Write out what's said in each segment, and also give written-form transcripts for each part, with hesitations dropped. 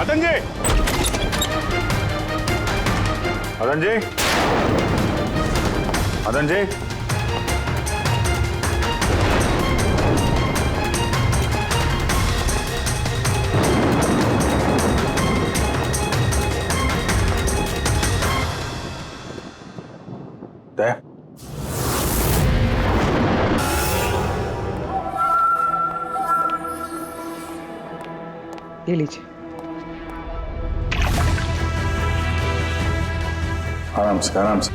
मदन जी, मदन जी, मदन जी, दया ये लीजिए। आराम से, आराम से।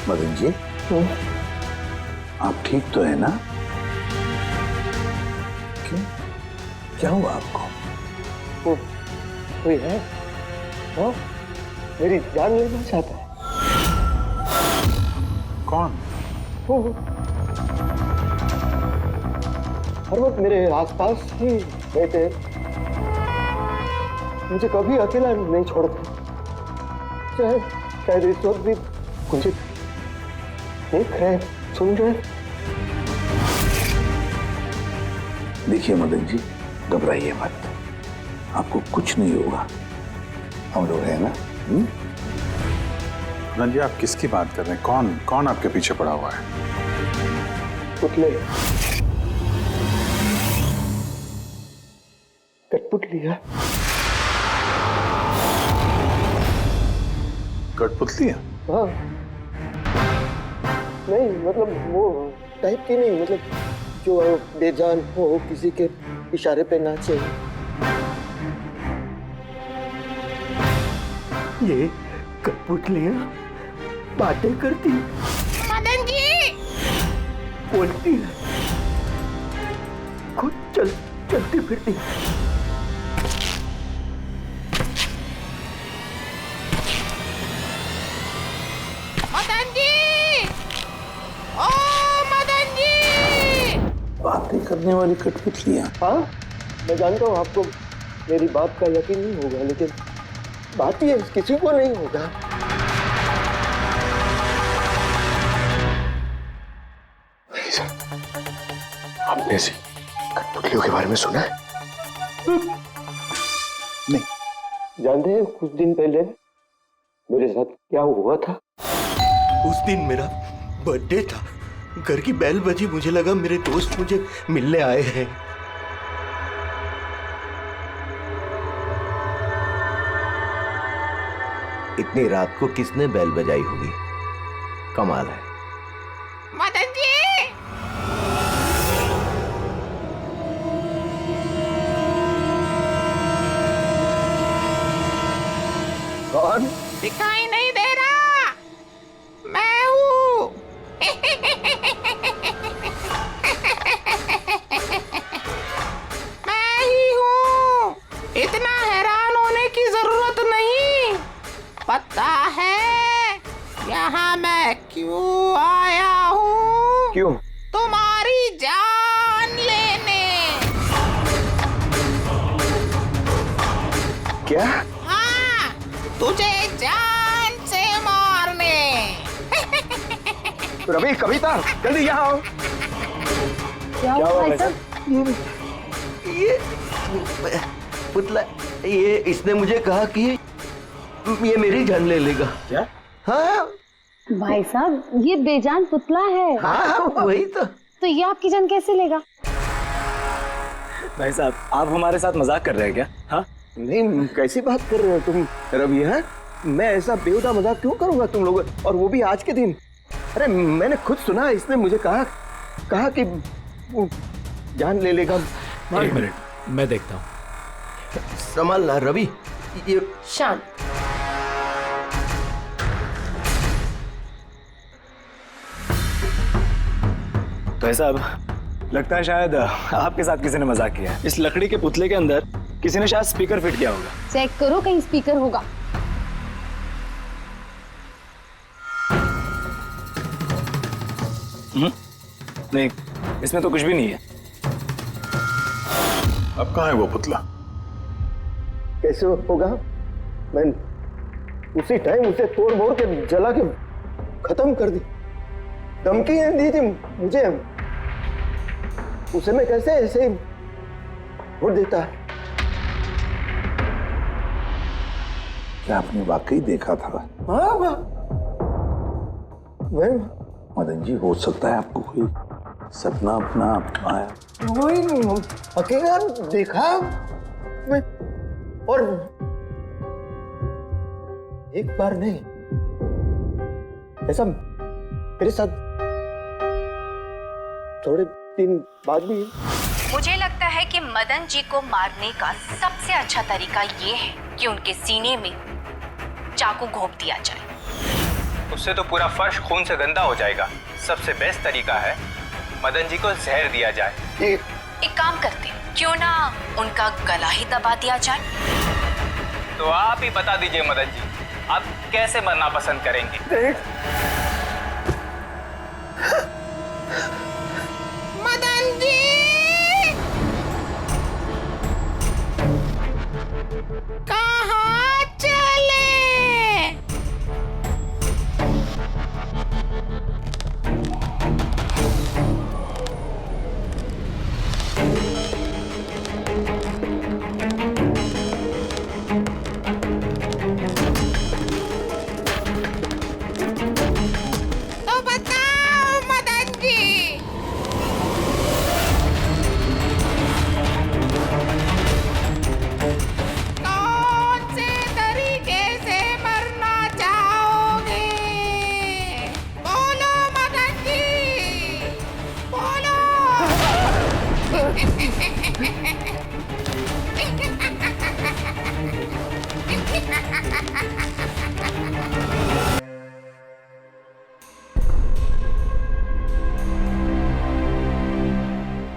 मदन जी, आप ठीक तो है ना? क्यों, क्या हुआ आपको? कोई है? वो मेरी जान लेना चाहता है। कौन? वो हर वक्त मेरे आसपास ही रहते, मुझे कभी अकेला नहीं छोड़ते। शायद इस वक्त भी मुझे देख रहे, सुन रहे। देखिए मदन जी, घबराइए मत, आपको कुछ नहीं होगा, हम लोग हैं ना। मदन जी, आप किसकी बात कर रहे हैं? कौन कौन आपके पीछे पड़ा हुआ है? पुतले, कठपुतली है। कठपुतली है? हाँ, नहीं मतलब वो टाइप की नहीं, मतलब जो बेजान हो, किसी के इशारे पे नाचे। ये कठपुतलियाँ बातें करती, मदन जी बोलती है, खुद चलती फिरती। मदन जी, ओ मदन जी। बातें करने वाली कठपुतलियाँ? हाँ, मैं जानता हूँ आपको मेरी बात का यकीन नहीं होगा, लेकिन बात ही है, किसी को नहीं होगा। आपने से कठपुतलियों के बारे में सुना है? नहीं। जानते हैं कुछ दिन पहले मेरे साथ क्या हुआ था? उस दिन मेरा बर्थडे था, घर की बेल बजी, मुझे लगा मेरे दोस्त मुझे मिलने आए हैं। इतनी रात को किसने बेल बजाई होगी? कमाल है। मदन जी, कौन? दिखाई नहीं दे रहा, मैं हूँ। मैं ही हूँ, इतना हैरान होने की जरूरत नहीं। पता है यहाँ मैं क्यों आया हूँ? क्यों? तुम्हारी जान लेने। क्या? हाँ, तुझे जान से मारने। रवि, कविता, जल्दी यहाँ आओ। क्या हुआ भाई साहब? ये पुतला, ये इसने मुझे कहा कि ये मेरी जान ले लेगा। क्या? हाँ भाई साहब, ये बेजान पुतला है। हाँ, वही तो ये आपकी जान कैसे लेगा? भाई साहब, आप हमारे साथ मजाक कर रहे हैं क्या? हाँ, नहीं, कैसी बात कर रहे हो तुम रवि? है, मैं ऐसा बेहुदा मजाक क्यों करूंगा तुम लोग, और वो भी आज के दिन? अरे मैंने खुद सुना, इसने मुझे कहा कि वो जान ले लेगा। एक मिनट, मैं देखता हूँ। संभालना रवि। ये शांत। भाई साहब, लगता है शायद आपके साथ किसी ने मजाक किया है। इस लकड़ी के पुतले के अंदर किसी ने शायद स्पीकर फिट किया होगा। चेक करो, कहीं स्पीकर होगा। नहीं, इसमें तो कुछ भी नहीं है। अब कहाँ है वो पुतला? कैसे होगा? मैं उसी टाइम उसे तोड़ मोड़ के जला के खत्म कर दी। धमकी दी थी मुझे, उसे मैं कैसे ऐसे वोट देता? क्या आपने वाकई देखा था? हाँ मैं मदन जी, हो सकता है आपको कोई सपना अपना आया। वही अकेला देखा मैं, और एक बार नहीं, ऐसा मेरे साथ थोड़े दिन बाद भी। मुझे लगता है कि मदन जी को मारने का सबसे अच्छा तरीका ये है कि उनके सीने में चाकू घोंप दिया जाए। उससे तो पूरा फर्श खून से गंदा हो जाएगा। सबसे बेस्ट तरीका है मदन जी को जहर दिया जाए। एक काम करते, क्यों ना उनका गला ही दबा दिया जाए? तो आप ही बता दीजिए मदन जी, आप कैसे मरना पसंद करेंगे? मदन जी, कहाँ चले? तो बताओ मदन जी, कौन से तरीके से मरना चाहोगे? बोलो मदन जी, बोलो।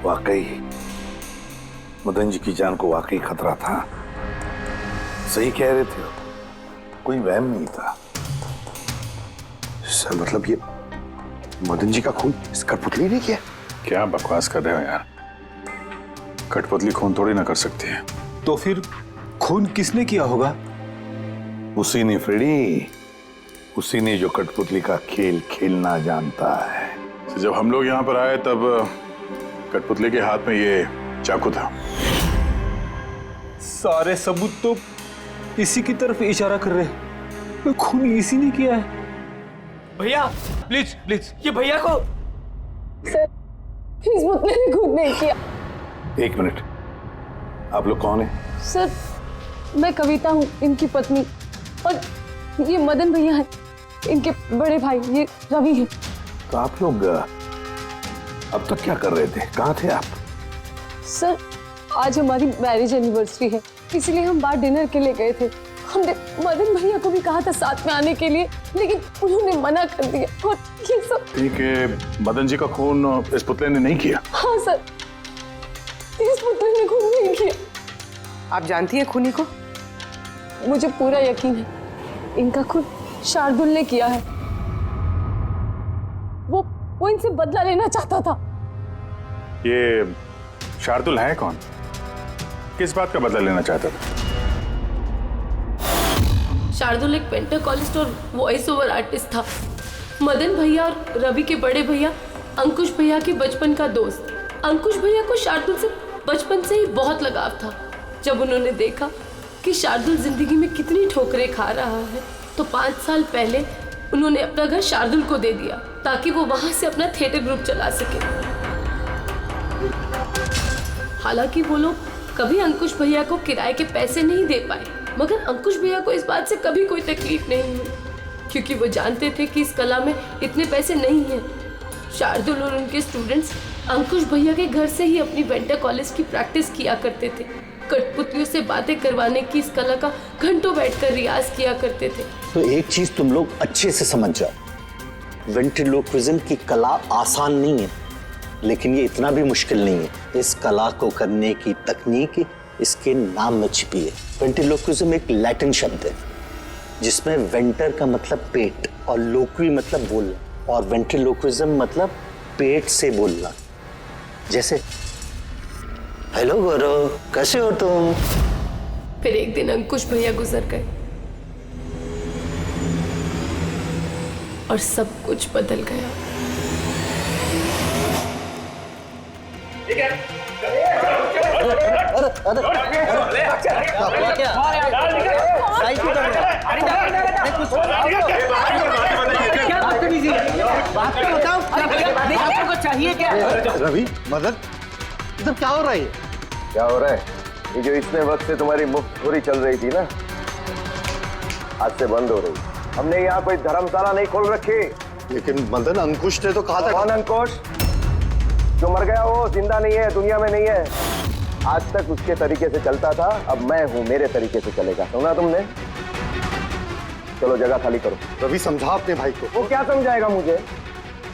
वाकई मदन जी की जान को वाकई खतरा था। सही कह रहे थे, कोई वहम नहीं था। सर मतलब ये मदन जी का खून इस कठपुतली ने किया? क्या बकवास कर रहे हो यार? कठपुतली खून थोड़ी ना कर सकती है। तो फिर खून किसने किया होगा? उसी ने फ्रेडी, उसी ने जो कठपुतली का खेल खेलना जानता है। तो जब हम लोग यहाँ पर आए तब कठपुतली के हाथ में ये चाकू था। सारे सबूत तो इसी की तरफ इशारा कर रहे हैं। खून इसी ने किया है। भैया प्लीज प्लीज, ये भैया को। सर, इस पुतले ने खुद नहीं किया। एक मिनट, आप लोग कौन हैं? सर, मैं कविता हूँ, इनकी पत्नी, और ये मदन भैया है, इनके बड़े भाई, ये रवि है। तो आप लोग अब तक क्या कर रहे थे? कहाँ थे आप? सर, आज हमारी मैरिज एनिवर्सरी है, इसलिए हम बाहर डिनर के लिए गए थे। हमने मदन भैया को भी कहा था साथ में आने के लिए, लेकिन उन्होंने मना कर दिया। और ये सब ठीक है, मदन जी का खून इस पुतले ने नहीं किया? हाँ सर, इस पुतले ने खून नहीं किया। आप जानती हैं खूनी को? मुझे पूरा यकीन है, इनका खून शार्दुल ने किया है। वो इनसे बदला लेना चाहता था। ये शार्दुल है कौन? किस बात का बदला लेना चाहता था? शार्दुल एक पेंटाकोलिस्ट और वॉइस ओवर आर्टिस्ट था। मदन भैया और रवि के बड़े भैया अंकुश भैया के बचपन का दोस्त। अंकुश भैया को शार्दुल से बचपन से ही बहुत लगाव था। जब उन्होंने देखा कि शार्दुल जिंदगी में कितनी ठोकरें खा रहा है, तो 5 साल पहले उन्होंने अपना घर शार्दुल को दे दिया ताकि वो वहां से अपना थिएटर ग्रुप चला सके। हालांकि वो लोग कभी अंकुश भैया को किराए के पैसे नहीं दे पाए, मगर अंकुश भैया को इस बात से कभी कोई तकलीफ नहीं हुई, क्योंकि वो जानते थे कि इस कला में इतने पैसे नहीं हैं। शार्दुल और उनके स्टूडेंट्स अंकुश भैया के घर से ही अपनी पेंटाकोलिस्ट की प्रैक्टिस किया करते थे। कठपुतलियों से बातें करवाने की इस कला का घंटों बैठकर रियाज किया करते थे। तो एक चीज तुम लोग अच्छे से समझ जाओ, वेंट्रिलोक्विज्म की कला आसान नहीं है, लेकिन ये इतना भी मुश्किल नहीं है। इस कला को करने की तकनीक इसके नाम में छिपी है। वेंट्रिलोक्विज्म एक लैटिन शब्द है जिसमें वेंटर का मतलब पेट और लोक्वी मतलब बोलना, और वेंट्रिलोक्विज्म मतलब पेट से बोलना। जैसे हेलो गौरव, कैसे हो तुम? फिर एक दिन अंकुश भैया गुजर गए और सब कुछ बदल गया। चाहिए क्या? रवि, मदन, इधर क्या हो रहा है? क्या हो रहा है? ये जो इतने वक्त से तुम्हारी मुफ्तखोरी चल रही थी ना, आज से बंद हो रही। हमने यहाँ कोई धर्मशाला नहीं खोल रखी। लेकिन मदन, अंकुश ने तो कहा था। कौन अंकुश? जो मर गया वो जिंदा नहीं है, दुनिया में नहीं है। आज तक उसके तरीके से चलता था, अब मैं हूँ, मेरे तरीके से चलेगा। सुना तुमने? चलो जगह खाली करो। रवि, समझा अपने भाई को। वो क्या समझाएगा मुझे?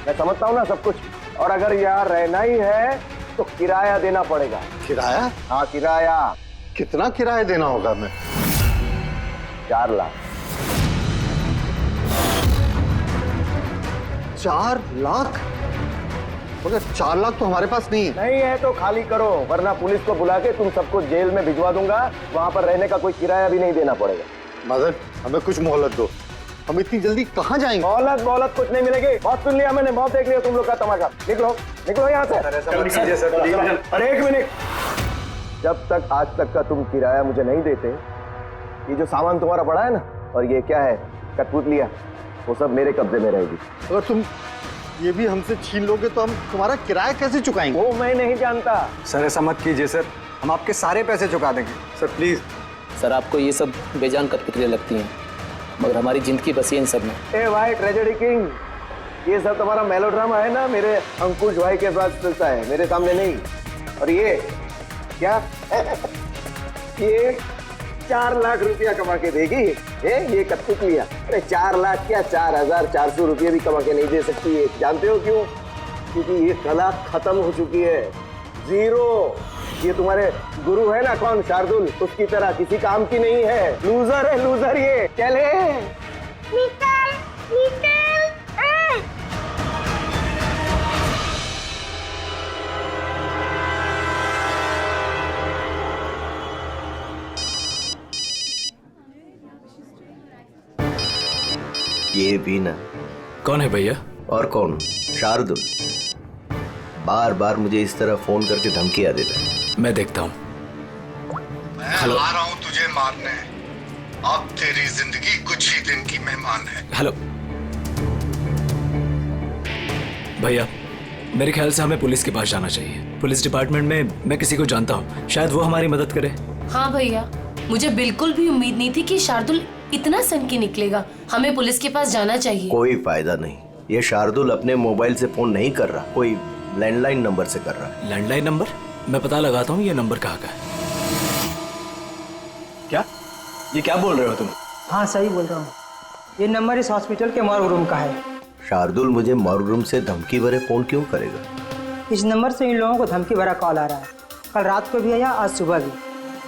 मैं समझता हूँ ना सब कुछ। और अगर यहाँ रहना ही है तो किराया देना पड़ेगा। किराया? हाँ, किराया। कितना किराया देना होगा? मैं 4 लाख। 4 लाख? मगर 4 लाख तो हमारे पास नहीं है। नहीं है तो खाली करो, वरना पुलिस को बुला के तुम सबको जेल में भिजवा दूंगा। वहां पर रहने का कोई किराया भी नहीं देना पड़ेगा। मदन, हमें कुछ मोहलत दो। हम इतनी जल्दी कहाँ जाएंगे? मोहलत कुछ नहीं मिलेगी। बहुत सुन लिया मैंने, बहुत देख लिया तुम लोग का तमाशा। निकलो निकलो यहाँ से। अरे 1 मिनट, जब तक आज तक का तुम किराया मुझे नहीं देते, ये जो सामान तुम्हारा पड़ा है ना, और ये क्या है, कठपुतलियां, वो सब मेरे कब्जे में रहेगी। अगर तुम ये भी हमसे छीन लोगे तो हम तुम्हारा किराया कैसे चुकाएंगे? वो मैं नहीं जानता। सर ऐसा मत कीजिए सर, हम आपके सारे पैसे चुका देंगे सर, प्लीज। सर आपको ये सब बेजान कठपुतलियां लगती हैं, मगर हमारी जिंदगी बसी है इन सब में। ए भाई ट्रेजेडी किंग, ये सब तुम्हारा मेलोड्रामा है ना, मेरे अंकुश भाई के पास चलता है, मेरे सामने नहीं। और ये क्या ये 4 लाख रुपया कमा के देगी ये कठपुतलियां? अरे 4 लाख क्या, 4400 रुपये भी कमा के नहीं दे सकती है। जानते हो क्यों? क्योंकि ये कला खत्म हो चुकी है, जीरो। ये तुम्हारे गुरु है ना, कौन, शार्दुल, उसकी तरह किसी काम की नहीं है। लूजर है, लूजर ये। चले निकल निकल। ये भी ना। कौन है भैया? और कौन, शार्दुल। बार बार मुझे इस तरह फोन करके धमकियां देता है। मैं देखता हूँ। मैं आ रहा हूँ तुझे मारने। अब तेरी जिंदगी कुछ ही दिन की मेहमान है। हेलो भैया, मेरे ख्याल से हमें पुलिस के पास जाना चाहिए। पुलिस डिपार्टमेंट में मैं किसी को जानता हूँ, शायद वो हमारी मदद करे। हाँ भैया, मुझे बिल्कुल भी उम्मीद नहीं थी कि शार्दुल इतना सनकी निकलेगा। हमें पुलिस के पास जाना चाहिए। कोई फायदा नहीं, ये शार्दुल अपने मोबाइल से फोन नहीं कर रहा, कोई लैंडलाइन नंबर से कर रहा है। Landline number? मैं पता लगाता हूँ ये नंबर कहाँ का है। क्या? ये क्या बोल रहे हो तुम? हाँ सही बोल रहा हूँ, ये नंबर इस हॉस्पिटल के मॉर्ग रूम का है। शार्दुल मुझे मॉर्ग रूम से धमकी भरे फोन क्यों करेगा? इस नंबर से इन लोगों को धमकी भरा कॉल आ रहा है। कल रात को भी आया, आज सुबह भी,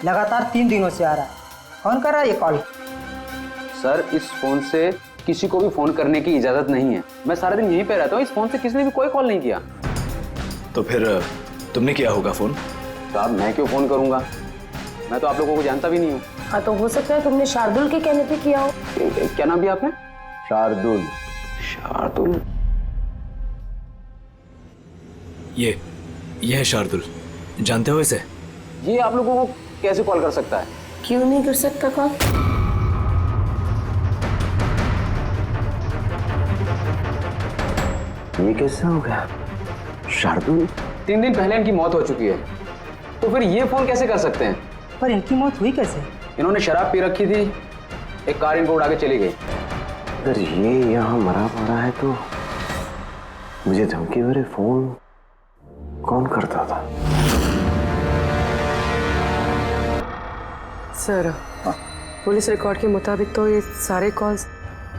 लगातार 3 दिनों से आ रहा है। कौन कर रहा है ये कॉल? सर इस फोन से किसी को भी फोन करने की इजाजत नहीं है। मैं सारा दिन यहीं पे रहता हूँ, इस फोन से किसी ने भी कोई कॉल नहीं किया। तो फिर तुमने किया होगा फोन? साहब मैं क्यों फोन करूंगा, मैं तो आप लोगों को जानता भी नहीं हूँ। हाँ तो हो सकता है तुमने शार्दुल के कहने पे किया हो। क्या नाम दिया आपने? शार्दुल। शार्दुल? ये है शार्दुल, जानते हो इसे? ये आप लोगों को कैसे कॉल कर सकता है? क्यों नहीं कर सकता कॉल? ये कैसे हो गया? शार्दुल 3 दिन पहले इनकी मौत हो चुकी है, तो फिर ये फोन कैसे कर सकते हैं? पर इनकी मौत हुई कैसे? इन्होंने शराब पी रखी थी, एक कार इनको उड़ा के चली गई। अगर ये यहाँ मरा पड़ा है तो मुझे धमकी भरे फोन कौन करता था? सर पुलिस रिकॉर्ड के मुताबिक तो ये सारे कॉल्स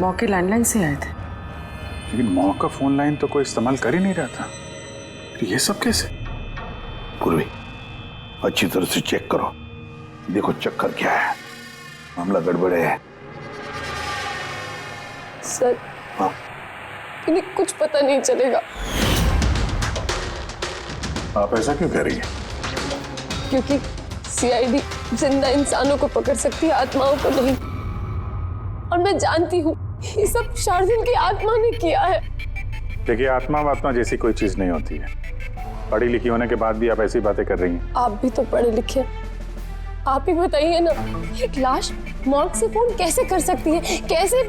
मौके लैंडलाइन से आए थे। लेकिन मौका फोन लाइन तो कोई इस्तेमाल कर ही नहीं रहा था। ये सब कैसे? पूर्वी, अच्छी तरह से चेक करो, देखो चक्कर क्या है, मामला गड़बड़े है। सर हाँ? इन्हें कुछ पता नहीं चलेगा। आप ऐसा क्यों कह रही है? क्योंकि सीआईडी जिंदा इंसानों को पकड़ सकती है, आत्माओं को नहीं। और मैं जानती हूँ ये सब शार्दुल की आत्मा ने किया है। देखिए, आत्मा वात्मा जैसी कोई चीज नहीं होती है। पढ़ी लिखी होने के बाद भी आप ऐसी बातें कर रही हैं। आप भी तो पढ़े लिखे, आप ही बताइए ना, एक लाश मॉर्ग से फोन कैसे कर सकती है? कैसे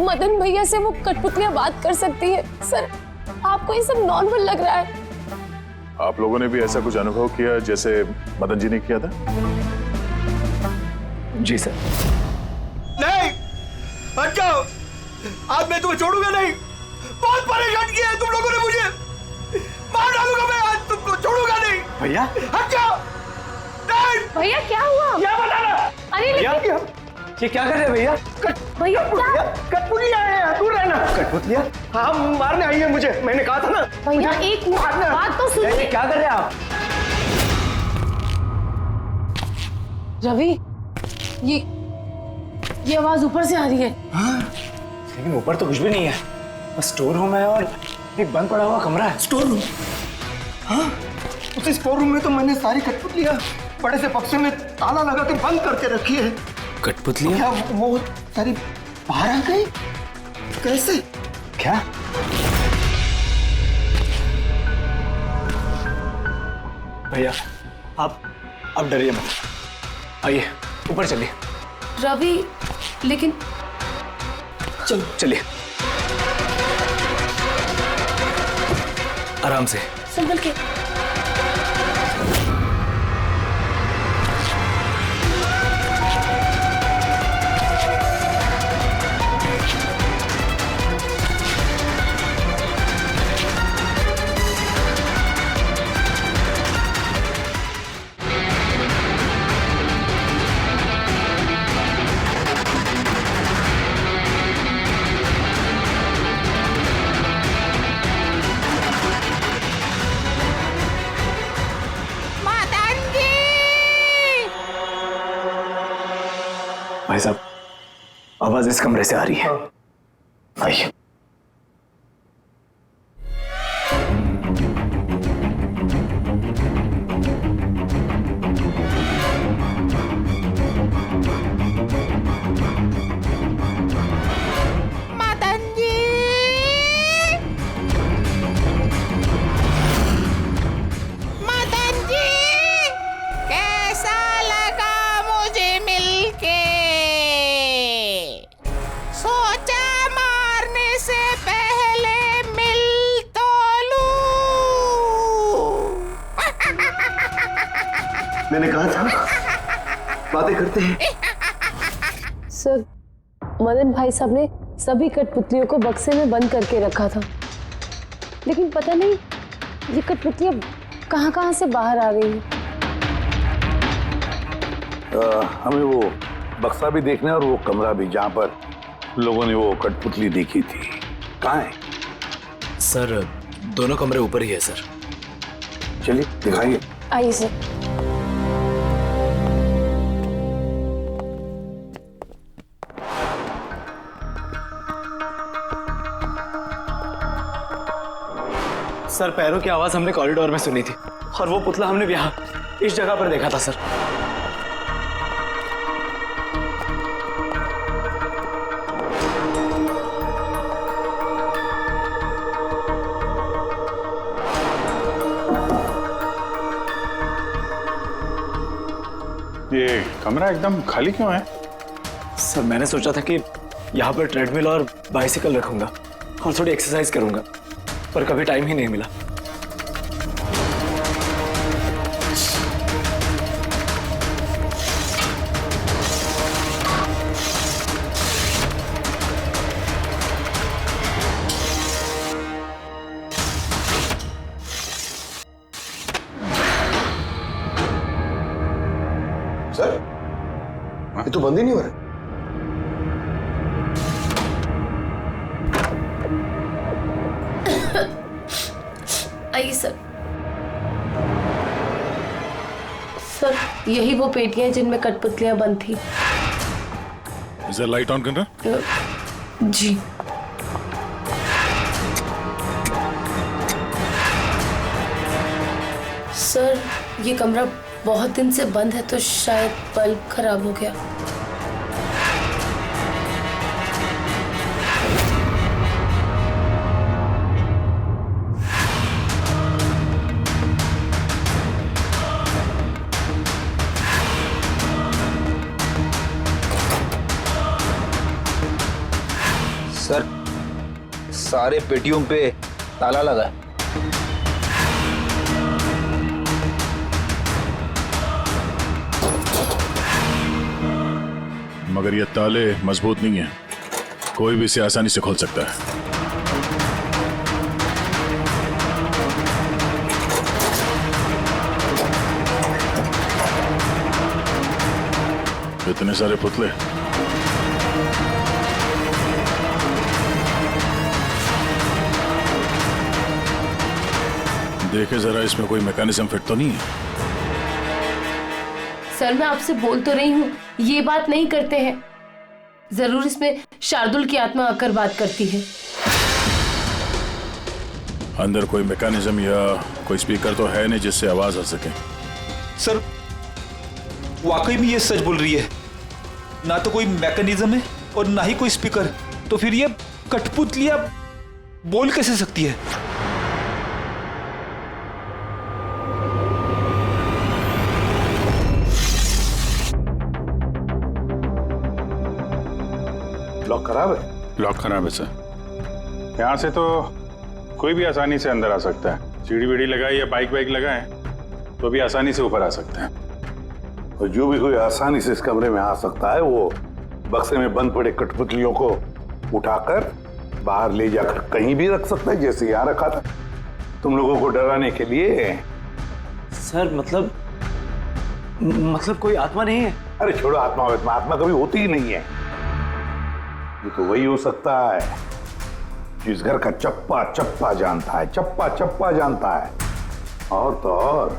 मदन भैया से वो कठपुतलियां बात कर सकती है? सर, आपको ये सब नॉर्मल लग रहा है? आप लोगों ने भी ऐसा कुछ अनुभव किया जैसे मदन जी ने किया था? जी सर। नहीं, हट जाओ, आज मैं तुम्हें छोड़ूंगा नहीं। बहुत परेशान किया है तुम लोगों ने मुझे, मार डालूंगा मैं, आज तुमको छोड़ूंगा नहीं। भैया हट जाओ। नहीं भैया, क्या हुआ? क्या बताना? अरे भैया, ये क्या कर रहे हैं भैया? भैया क्या? कठपुतलियां हैं, दूर रहना। कठपुतलियां? हाँ, मारने आई है मुझे, मैंने कहा था ना। भैया एक बात तो सुनिए। क्या कर रहे हैं आप? रवि, ये आवाज ऊपर से आ रही है। हाँ, लेकिन ऊपर तो कुछ भी नहीं है, बस स्टोर रूम है और एक बंद पड़ा हुआ कमरा है। Store room? हाँ, उस स्टोर रूम में तो मैंने सारी कठपुतलियां बड़े से बक्से में ताला लगा के बंद करके रखी है। कठपुतलियां? क्या वो सारी बाहर आ गई? कैसे? क्या? भैया आप डरिए मत, आइए ऊपर चलिए। रवि, लेकिन चलो चलिए, आराम से, संभल के। भाई साहब, आवाज इस कमरे से आ रही है। आइए। मदन जी, मदन जी, कैसा लगा मुझे मिलके? सोचा मारने से पहले मिल तो लूं। मैंने कहा था बातें करते हैं। सर, मदन भाई साहब ने सभी कठपुतलियों को बक्से में बंद करके रखा था, लेकिन पता नहीं ये कठपुतलियां कहां से बाहर आ रही हैं। हमें वो बक्सा भी देखना है और वो कमरा भी जहाँ पर लोगों ने वो कठपुतली देखी थी। कहाँ है? सर, दोनों कमरे ऊपर ही है सर। चलिए दिखाइए। आइए सर। सर, पैरों की आवाज हमने कॉरिडोर में सुनी थी और वो पुतला हमने यहाँ इस जगह पर देखा था सर। ये कमरा एकदम खाली क्यों है? सर, मैंने सोचा था कि यहाँ पर ट्रेडमिल और बाइसिकल रखूंगा और थोड़ी एक्सरसाइज करूंगा, पर कभी टाइम ही नहीं मिला। सर, ये तो बंद ही नहीं हो रहा। आइए सर। सर, यही वो पेटियां हैं जिनमें कठपुतलियां बंद थी। इधर लाइट ऑन करना। जी। सर, ये कमरा बहुत दिन से बंद है तो शायद बल्ब खराब हो गया। सर सारे पेटियों पे ताला लगा है। मगर ये ताले मजबूत नहीं है, कोई भी इसे आसानी से खोल सकता है। इतने सारे पुतले, देखे जरा इसमें कोई मैकेनिज्म फिट तो नहीं है। सर मैं आपसे बोल तो रही हूँ ये बात नहीं करते हैं, जरूर इसमें शार्दुल की आत्मा आकर बात करती है। अंदर कोई मैकेनिज्म या कोई स्पीकर तो है नहीं जिससे आवाज आ सके। सर वाकई में ये सच बोल रही है, ना तो कोई मैकेनिज्म है और ना ही कोई स्पीकर, तो फिर ये कठपुतलियां बोल कैसे सकती है? लॉक खराब है? लॉक खराब है सर। यहाँ से तो कोई भी आसानी से अंदर आ सकता है। सीढ़ी वीढ़ी लगाए या बाइक वाइक लगाए तो भी आसानी से ऊपर आ सकते हैं। और जो भी कोई आसानी से इस कमरे में आ सकता है वो बक्से में बंद पड़े कठपुतलियों को उठाकर बाहर ले जाकर कहीं भी रख सकता है, जैसे यहाँ रखा था तुम लोगों को डराने के लिए। सर मतलब कोई आत्मा नहीं है? अरे छोड़ो आत्मा, आत्मा कभी होती ही नहीं है। ये तो वही हो सकता है जिस घर का चप्पा चप्पा जानता है, चप्पा चप्पा जानता है। और तो और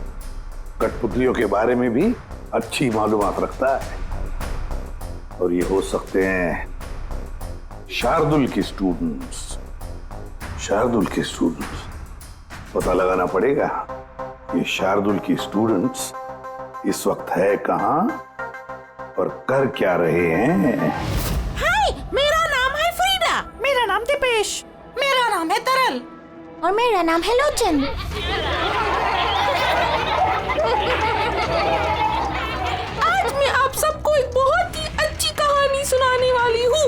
कठपुतलियों के बारे में भी अच्छी मालूमात रखता है। और ये हो सकते हैं शार्दुल के स्टूडेंट्स। शार्दुल के स्टूडेंट्स पता लगाना पड़ेगा ये शार्दुल के स्टूडेंट्स इस वक्त है कहां और कर क्या रहे हैं। हाय, मेरा नाम है फ्रीडा। मेरा नाम दीपेश। मेरा नाम है तरल। और मेरा नाम है लोचन। आज मैं आप सबको एक बहुत ही अच्छी कहानी सुनाने वाली हूँ।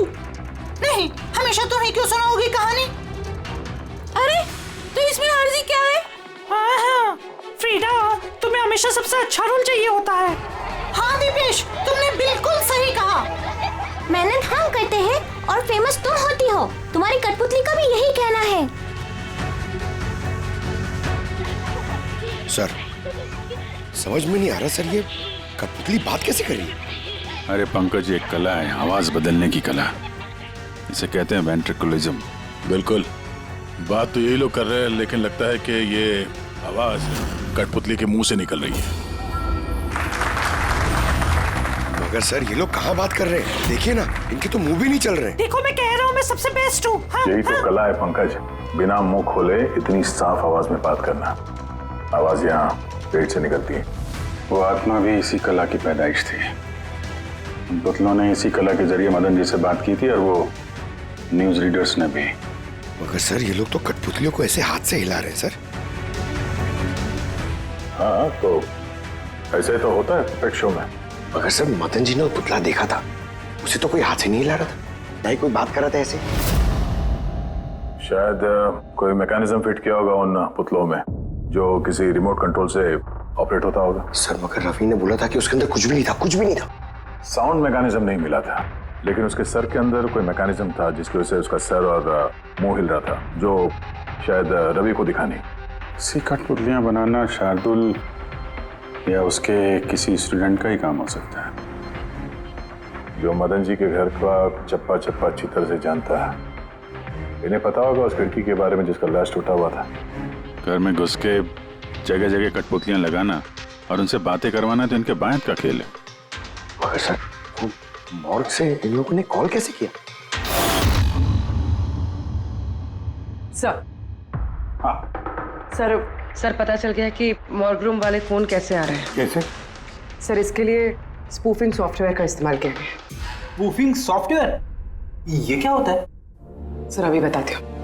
नहीं, हमेशा तुम ही क्यों सुनाओगी कहानी? अरे तो इसमें अर्जी क्या है? हाँ, फ्रीडा तुम्हें हमेशा सबसे अच्छा रोल चाहिए होता है। हाँ दीपेश, तुमने बिल्कुल सही कहा। मेहनत हम करते हैं और फेमस तुम होती हो। तुम्हारी कठपुतली का भी यही कहना है। सर समझ में नहीं आ रहा सर, ये कठपुतली बात कैसे कर रही है? अरे पंकज, एक कला है आवाज बदलने की कला, इसे कहते हैं वेंट्रिकुलिज्म। बिल्कुल, बात तो यही लोग कर रहे हैं, लेकिन लगता है कि ये आवाज कठपुतली के मुंह से निकल रही है। मगर सर ये लोग कहाँ बात कर रहे हैं? देखिए ना, इनके तो मुंह भी नहीं चल रहे। देखो मैं कह रहा हूँ मैं सबसे बेस्ट हूँ। हाँ, यही तो कला है पंकज, बिना मुंह खोले इतनी साफ आवाज में बात करना। आवाज यहाँ पेट से निकलती है। वो आत्मा भी इसी कला की पैदाइश थी। उन पुतलों ने इसी कला के जरिए मदन जी से बात की थी और वो न्यूज रीडर्स ने भी। मगर सर ये लोग तो कठपुतलियों को ऐसे हाथ से हिला रहे हैं सर। हाँ तो ऐसे तो होता है पेट शो में। मगर सर मदन जी ने वो पुतला देखा था, उसे तो कोई हाथ से नहीं हिला रहा था, ना ही कोई बात कर रहा था ऐसे। शायद कोई मैकेनिज्म फिट किया होगा उन पुतलों में जो किसी रिमोट कंट्रोल से ऑपरेट होता होगा। सर मगर रवि ने बोला था कि उसके अंदर कुछ भी नहीं था, कुछ भी नहीं था। साउंड मैकेनिज्म नहीं मिला था, लेकिन उसके सर के अंदर कोई मैकेनिज्म था जिसकी वजह से उसका सर और मुंह हिल रहा था, जो शायद रवि को दिखा नहीं। सी कठपुतलियां बनाना शार्दुल या उसके किसी स्टूडेंट का ही काम हो सकता है, जो मदन जी के घर का चप्पा चप्पा अच्छी तरह से जानता है। इन्हें पता होगा उस खिड़की के बारे में जिसका ग्लास टूटा हुआ था। घर में घुस के जगह जगह कठपुतलियां लगाना और उनसे बातें करवाना तो इनके बायत का खेल है। मगर सर मॉर्ग से इन लोगों ने कॉल कैसे किया? सर हाँ सर पता चल गया कि मॉर्ग रूम वाले फोन कैसे आ रहे हैं। कैसे? सर इसके लिए स्पूफिंग सॉफ्टवेयर का इस्तेमाल किया गया। Spoofing software? ये क्या होता है? सर अभी बताती हूँ।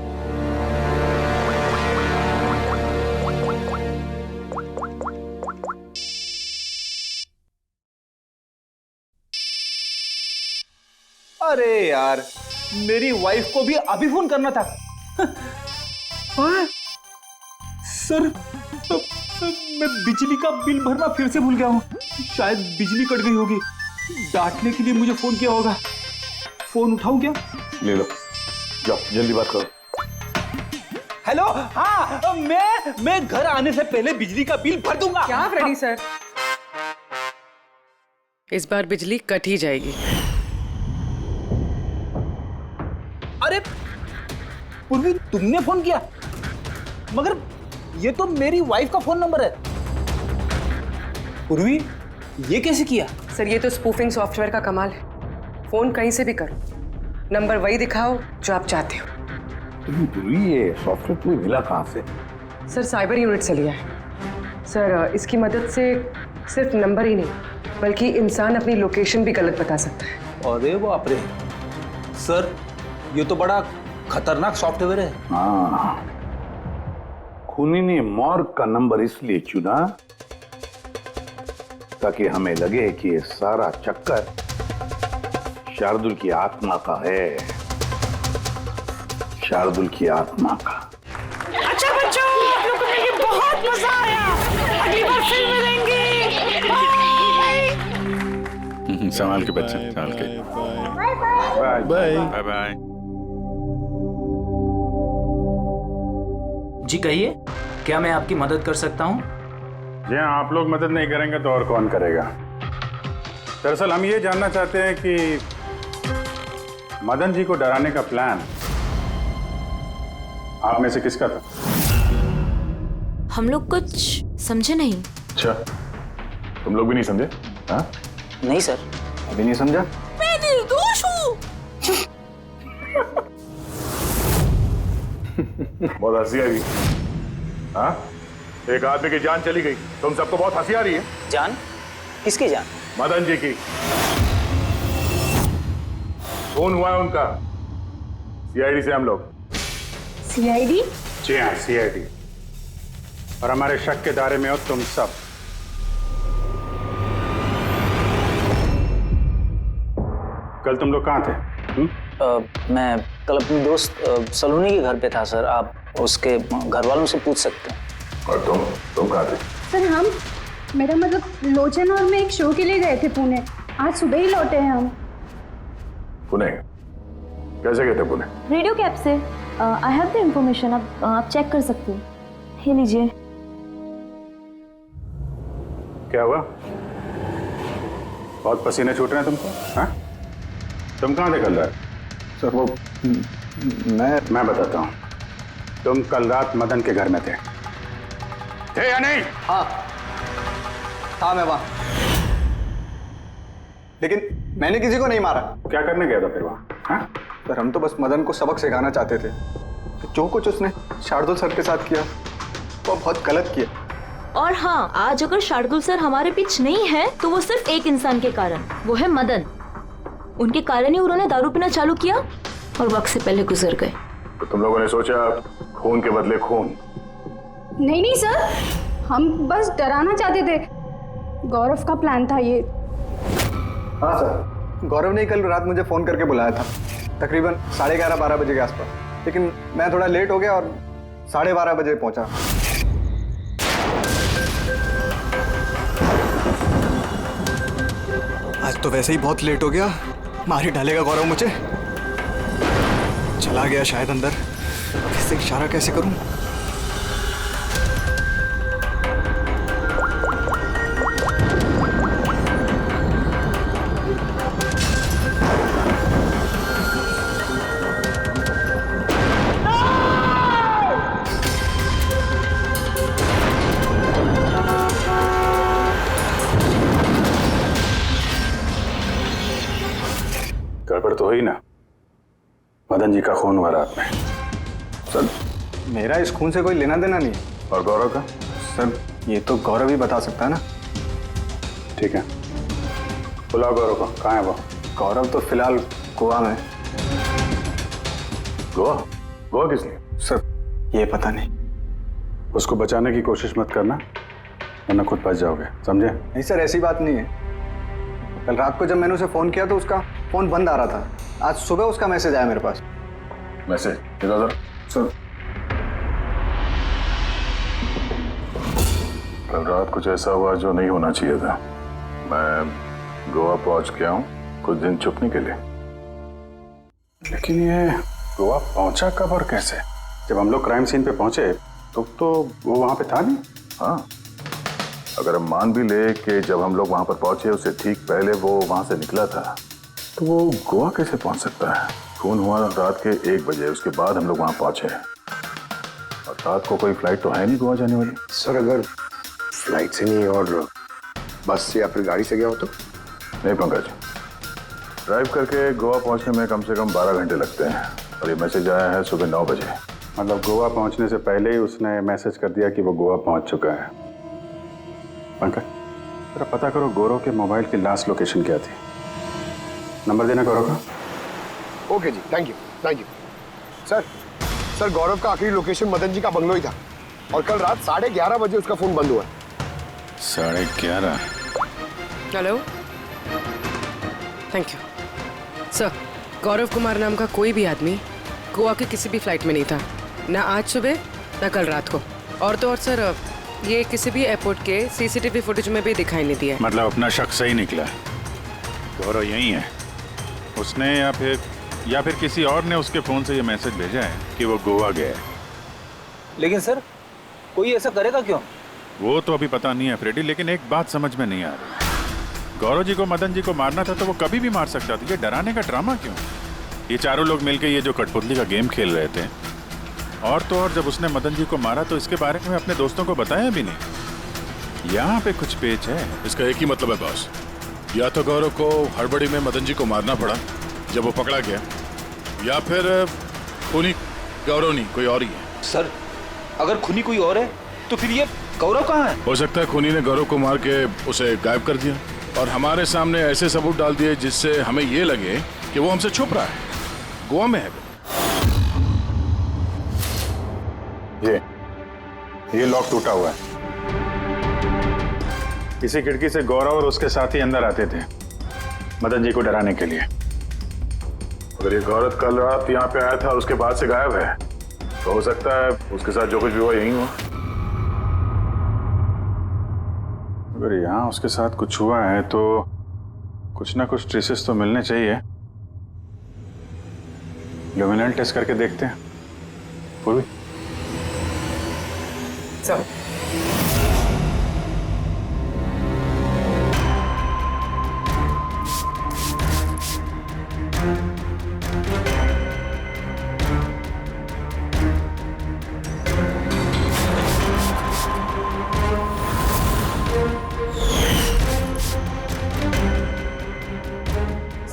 अरे यार मेरी वाइफ को भी अभी फोन करना था। हाँ? सर मैं बिजली का बिल भरना फिर से भूल गया हूँ। शायद बिजली कट गई होगी। डांटने के लिए मुझे फोन किया होगा। फोन उठाऊं क्या? ले लो, जाओ जल्दी बात करो। हेलो, हाँ मैं घर आने से पहले बिजली का बिल भर दूंगा। क्या फ्रेडी सर, इस बार बिजली कट ही जाएगी। अरे पूर्वी, तुमने फोन किया? मगर ये तो मेरी वाइफ का फोन नंबर है। पूर्वी, ये कैसे किया? सर ये तो स्पूफिंग सॉफ्टवेयर का कमाल है। फोन कहीं से भी करो, नंबर वही दिखाओ जो आप चाहते हो। ये सॉफ्टवेयर तुम्हें मिला कहाँ से? सर साइबर यूनिट से लिया है। सर इसकी मदद से सिर्फ नंबर ही नहीं बल्कि इंसान अपनी लोकेशन भी गलत बता सकता है। अरे बाप रे सर, ये तो बड़ा खतरनाक सॉफ्टवेयर है। हाँ, खूनी ने मॉर्ग का नंबर इसलिए चुना ताकि हमें लगे कि ये सारा चक्कर शार्दुल की आत्मा का है, शार्दुल की आत्मा का। अच्छा बच्चों, आप लोगों को मिलके बहुत मजा आया। अगली बार फिर मिलेंगे। बाय। संभाल के बच्चे, संभाल के। Bye bye. Bye bye bye. जी कहिए, क्या मैं आपकी मदद कर सकता हूँ? जी हाँ, आप लोग मदद नहीं करेंगे तो और कौन करेगा? दरअसल हम ये जानना चाहते हैं कि मदन जी को डराने का प्लान आप में से किसका था? हम लोग कुछ समझे नहीं। अच्छा, तुम लोग भी नहीं समझे? हाँ? नहीं सर। अभी नहीं समझा? मैं निर्दोष हूँ। बहुत हंसी आ रही है। हाँ? एक आदमी की जान चली गई, तुम सबको बहुत हंसी आ रही है। जान? किसकी जान? मदन जी की। खून हुआ है उनका सीआईडी से हम लोग। सीआईडी? जी हाँ, सीआईडी। और हमारे शक के दायरे में हो तुम सब। कल तुम लोग कहाँ थे? मैं कल अपनी दोस्त सलोनी के घर पे था सर। आप उसके घर वालों से पूछ सकते हैं। और तुम कहाँ थे? सर हम, मेरा मतलब लोचन और मैं एक शो के लिए गए थे पुणे। आज सुबह ही लौटे हैं हम। पुणे? कैसे गए थे पुणे? रेडियो कैब से। आई हैव द इंफॉर्मेशन, आप चेक कर सकते हो। ये लीजिए। क्या हुआ? बहुत पसीने छूट रहे हैं तुमको? हाँ? तुम कहाँ थे कल रात? सर वो मैं बताता हूँ। तुम कल रात मदन के घर में थे या नहीं? हाँ था मैं वहां, लेकिन मैंने किसी को नहीं मारा। क्या करने गया था फिर वहां? हाँ? सर हम तो बस मदन को सबक सिखाना चाहते थे। जो कुछ उसने शार्दुल सर के साथ किया वो बहुत गलत किया। और हाँ, आज अगर शार्दुल सर हमारे बीच नहीं है तो वो सिर्फ एक इंसान के कारण, वो है मदन। उनके कारण ही उन्होंने दारू पीना चालू किया और वक्त से पहले गुजर गए। तो तुम लोगों ने सोचा खून के बदले खून? नहीं सर, हम बस डराना चाहते थे। गौरव का प्लान था ये। हाँ सर, गौरव ने कल रात मुझे फोन करके बुलाया था तकरीबन 11:30-12 बजे के आसपास, लेकिन मैं थोड़ा लेट हो गया और 12:30 बजे पहुंचा। आज तो वैसे ही बहुत लेट हो गया, मार ही डालेगा गौरव मुझे। चला गया शायद अंदर, किससे इशारा कैसे करूं? गड़बड़ तो हुई ना? मदन जी का खून हुआ रात में। सर मेरा इस खून से कोई लेना देना नहीं है। और गौरव का? सर ये तो गौरव ही बता सकता है ना। ठीक है, बुलाओ गौरव को। कहाँ है वो? गौरव तो फिलहाल गोवा में। गोवा? गोवा किस लिए? सर ये पता नहीं। उसको बचाने की कोशिश मत करना वरना खुद बच जाओगे, समझे? नहीं सर, ऐसी बात नहीं है। कल रात को जब मैंने उसे फोन किया तो उसका फोन बंद आ रहा था। आज सुबह उसका मैसेज आया मेरे पास। मैसेज इधर सुन। कल रात कुछ ऐसा हुआ जो नहीं होना चाहिए था। मैं गोवा पहुंच गया हूँ कुछ दिन छुपने के लिए, लेकिन ये गोवा पहुंचा कब और कैसे? जब हम लोग क्राइम सीन पे पहुंचे तो वो वहां पे था नहीं। हाँ, अगर हम मान भी ले कि जब हम लोग वहां पर पहुंचे उससे ठीक पहले वो वहां से निकला था, तो वो गोवा कैसे पहुंच सकता है? खून हुआ रात के 1 बजे, उसके बाद हम लोग वहां पहुंचे और रात को कोई फ्लाइट तो है नहीं गोवा जाने वाली। सर अगर फ्लाइट से नहीं और बस से या फिर गाड़ी से गया हो तो? नहीं पंकज, ड्राइव करके गोवा पहुंचने में कम से कम 12 घंटे लगते हैं और ये मैसेज आया है सुबह 9 बजे। मतलब गोवा पहुंचने से पहले ही उसने मैसेज कर दिया कि वो गोवा पहुंच चुका है। पंकज, जरा पता करो गौरव के मोबाइल की लास्ट लोकेशन क्या थी। नंबर देना गौरव का। ओके जी, थैंक यू। सर गौरव का आखिरी लोकेशन मदन जी का बंगलो ही था और कल रात 11:30 बजे उसका फोन बंद हुआ। 11:30? Hello, thank you sir. Gaurav Kumar नाम का कोई भी आदमी गोवा के किसी भी फ्लाइट में नहीं था, ना आज सुबह ना कल रात को। और तो और सर, ये किसी भी एयरपोर्ट के सीसीटीवी फुटेज में भी दिखाई नहीं दिया। मतलब अपना शक सही निकला, गौरव यही है उसने या फिर किसी और ने उसके फोन से ये मैसेज भेजा है कि वो गोवा गया है। लेकिन सर, कोई ऐसा करेगा क्यों? वो तो अभी पता नहीं है फ्रेडी, लेकिन एक बात समझ में नहीं आ रही। गौरव जी को मदन जी को मारना था तो वो कभी भी मार सकता था, ये डराने का ड्रामा क्यों? ये चारों लोग मिलकर ये जो कठपुतली का गेम खेल रहे थे, और तो और जब उसने मदन जी को मारा तो इसके बारे में अपने दोस्तों को बताया भी नहीं। यहाँ पे कुछ पेच है। इसका एक ही मतलब है बॉस, या तो गौरव को हड़बड़ी में मदन जी को मारना पड़ा जब वो पकड़ा गया, या फिर खूनी गौरव नहीं कोई और ही है। सर, अगर खूनी कोई और है तो फिर ये गौरव कहाँ है? हो सकता है खूनी ने गौरव को मार के उसे गायब कर दिया और हमारे सामने ऐसे सबूत डाल दिए जिससे हमें ये लगे कि वो हमसे छुप रहा है, गोवा में है। ये लॉक टूटा हुआ है। इसी खिड़की से गौरव और उसके साथी अंदर आते थे मदन जी को डराने के लिए। अगर ये गौरव कल रात यहाँ पे आया था और उसके बाद से गायब है, तो हो सकता है उसके साथ जो कुछ भी हुआ यही हुआ। अगर यहाँ उसके साथ कुछ हुआ है तो कुछ ना कुछ ट्रेसेस तो मिलने चाहिए। ल्यूमिनल टेस्ट करके देखते हैं। पूर्वी सर,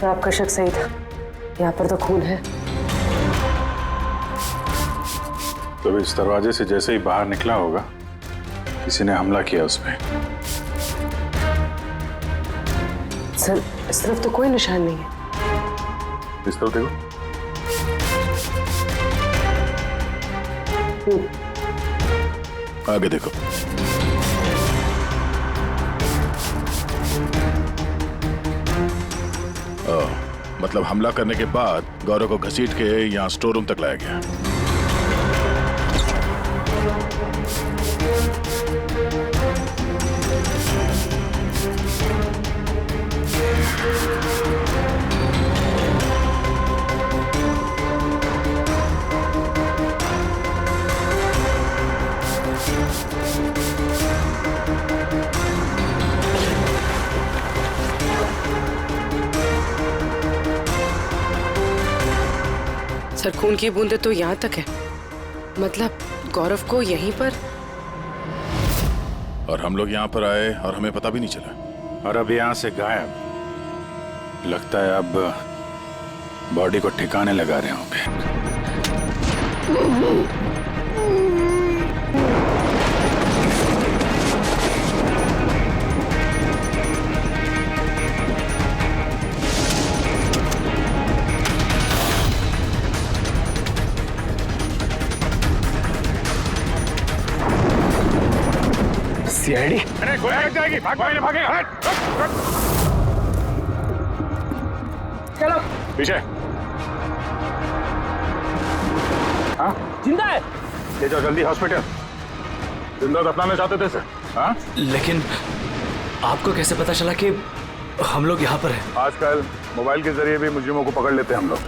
आपका शक सही था, यहाँ पर तो खून है। तो इस दरवाजे से जैसे ही बाहर निकला होगा किसी ने हमला किया उस पे। सर, इस तरफ तो कोई निशान नहीं है। इस तरफ देखो। आगे देखो। मतलब हमला करने के बाद गौरव को घसीट के यहाँ स्टोर रूम तक लाया गया। सर, खून की बूंदें तो यहाँ तक है, मतलब गौरव को यहीं पर। और हम लोग यहाँ पर आए और हमें पता भी नहीं चला। और अब यहाँ से गायब। लगता है अब बॉडी को ठिकाने लगा रहे होंगे। सीआईडी? अरे गोया लग जाएगी, भागेगा। चलो पीछे। हाँ जिंदा है। ले जाओ जल्दी हॉस्पिटल। जिंदा दफनाना चाहते थे सर। हाँ लेकिन आपको कैसे पता चला कि हम लोग यहाँ पर हैं? आजकल मोबाइल के जरिए भी मुजरिमों को पकड़ लेते हैं हम लोग।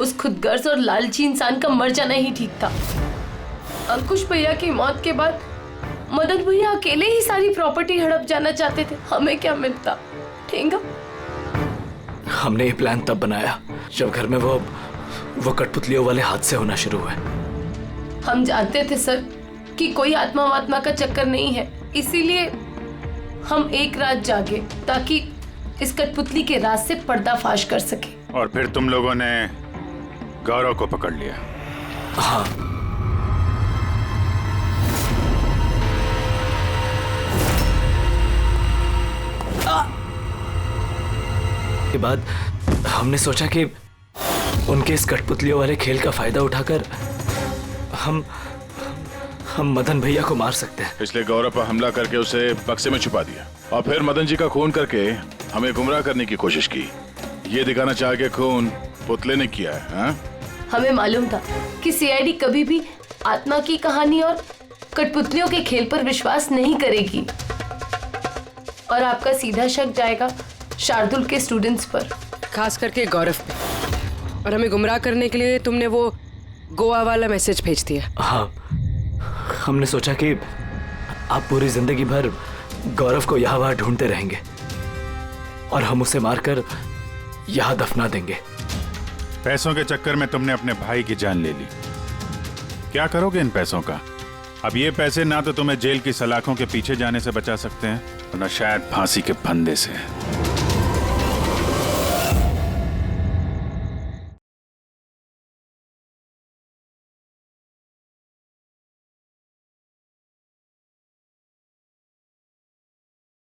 उस खुदगर्ज और लालची इंसान का मर जाना ही ठीक था। अंकुश भैया की मौत के बाद मदन भैया अकेले ही सारी प्रॉपर्टी हड़प जाना चाहते थे। हमें क्या मिलता? ठेंगा। हमने ये प्लान तब बनाया जब घर में वो कठपुतलियों वाले हादसे होना शुरू हुए। हम जानते थे सर कि कोई आत्मा वात्मा का चक्कर नहीं है, इसीलिए हम एक रात जागे ताकि इस कठपुतली के राज से पर्दाफाश कर सके। और फिर तुम लोगों ने गौरव को पकड़ लिया? हाँ। के बाद हमने सोचा कि उनके इस कठपुतलियों वाले खेल का फायदा उठाकर हम मदन भैया को मार सकते हैं। इसलिए गौरव पर हमला करके उसे बक्से में छुपा दिया और फिर मदन जी का खून करके हमें गुमराह करने की कोशिश की। ये दिखाना चाह के खून पुतले ने किया है। हाँ? हमें मालूम था कि सीआईडी कभी भी आत्मा की कहानी और कठपुतलियों के खेल पर विश्वास नहीं करेगी और आपका सीधा शक जाएगा शार्दुल के स्टूडेंट्स पर, खास करके गौरव पे। और हमें गुमराह करने के लिए तुमने वो गोवा वाला मैसेज भेज दिया। हाँ, हमने सोचा कि आप पूरी जिंदगी भर गौरव को यहाँ वहाँ ढूंढते रहेंगे और हम उसे मारकर यहाँ दफना देंगे। पैसों के चक्कर में तुमने अपने भाई की जान ले ली। क्या करोगे इन पैसों का? अब ये पैसे ना तो तुम्हें जेल की सलाखों के पीछे जाने से बचा सकते हैं और ना शायद फांसी के फंदे से।